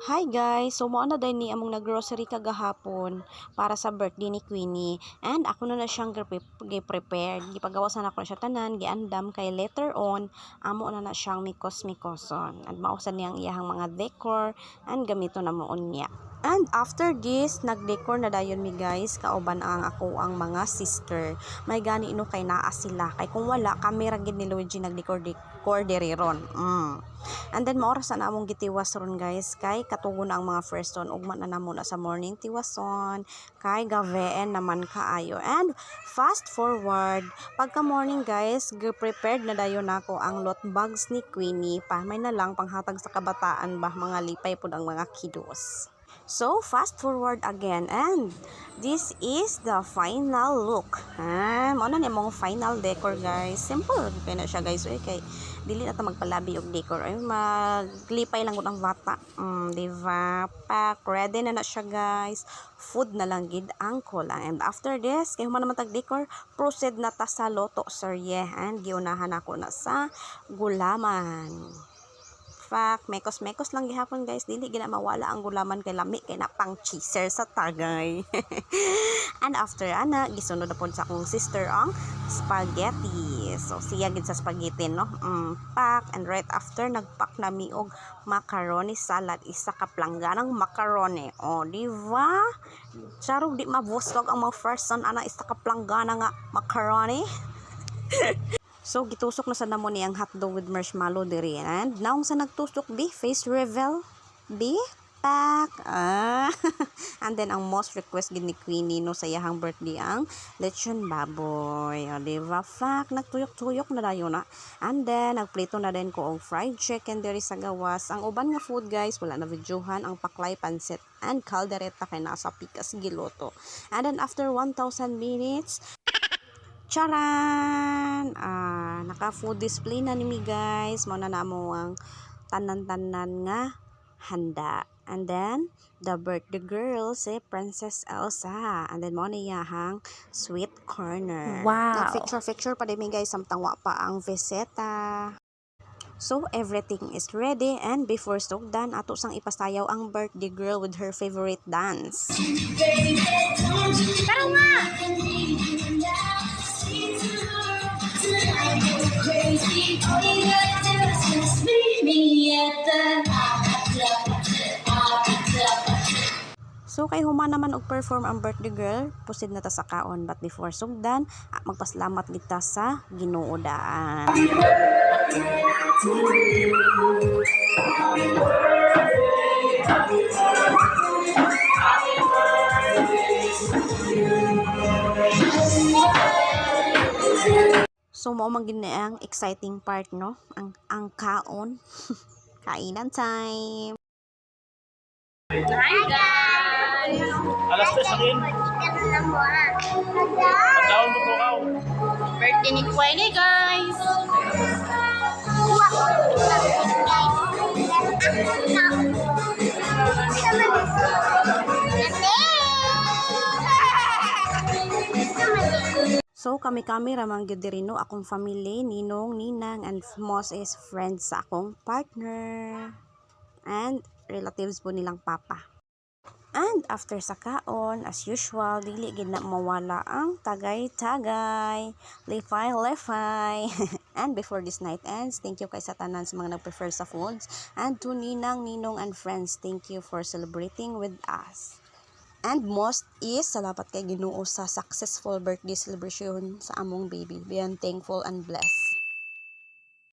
Hi guys! So, mo na din ni among nag-grocery kagahapon para sa birthday ni Queenie. And ako na siyang gi-prepared. Gipagawasan ako na siya tanan, giandam kay later on, amo na siyang mikos-mikoson. And mausan niyang iyahang mga decor and gamito na mo niya. And after this, nag-decor na dayon mi guys, kauban ang ako ang mga sister. May gani ino kay naa sila. Kay kung wala, kami ra gid ni Luigi nag-decor diri ron. And then maoras na among gitiwas ron guys, kay katugon ang mga first on ugma na namo na sa morning tiwason, kay gaveen naman kaayo. And fast forward, pagka morning guys, prepared na dayon nako ang lot bags ni Queenie pa. May na lang panghatag sa kabataan ba, mga lipay pud ang mga kiddos. So, fast forward again, and this is the final look. Mao na ni mong final decor guys. Simple kay na siya guys. Kay dili na ta magpalabi og decor. Ay maglipay lang gud ang bata. Di ba? Pack ready na siya guys. Food na lang gid ang kulang. And after this, kay human naman tag decor, proceed na ta sa loto serye. And giunahan ako na sa gulaman. Mekos-mekos lang gihapon guys, dili gina mawala ang gulaman kay lami kay na pang cheeser sa tagay. And after ana, gisunod na pod sa akong sister ang spaghetti. So siya gid sa spaghetti no. Pack, and right after nagpack na mi og macaroni salad, isa ka plangganang macaroni. O di ba? Charog di mabusog ang mga first son ana, isa ka planggana nga macaroni. So, gitusok na sa namo ni ang hotdog with marshmallow diri. And naong sa nagtusok, face reveal, pack. And then, ang most request gid ni Queenie no sa iyahang birthday ang lechon baboy. O, diba? Fact, nagtuyok-tuyok na dayon na. And then, nagprito na din ko og fried chicken diri sa gawas. Ang uban nga food, guys, wala na videohan. Ang paklay, pansit, and caldereta kay nasa pikas giloto. And then, after 1,000 minutes, charan! Naka-food display na nimi guys. Mo na namo ang tanan-tanan nga handa. And then, the birthday girl si Princess Elsa. And then, mo niyahang sweet corner. Wow! Nag-picture pa din mi guys, samtang wa pa ang visita. So, everything is ready, and before sugdan, ato sang ipasayaw ang birthday girl with her favorite dance. Tara nga! So kay human naman og perform ang birthday girl, pusid na ta sa kaon, but before sugdan, magpasalamat kita sa Ginoo daan. So mao man gid ang exciting part no, ang kaon. Kainan time. Hi guys! Alas 3 akin. Pagdaon mo ko kaw. Birthday ni Queenie guys! So kami ramang gyud diri no, akong family, ninong, ninang, and most is friends sa akong partner. And relatives po nilang papa. And after sa kaon, as usual, dili gid na mawala ang tagay-tagay, lefay. And before this night ends, thank you kay sa tanan sa mga nag-prefer sa foods. And to ninang, ninong, and friends, thank you for celebrating with us. And most is salamat kay Ginoo sa successful birthday celebration sa among baby. Beyond thankful and blessed.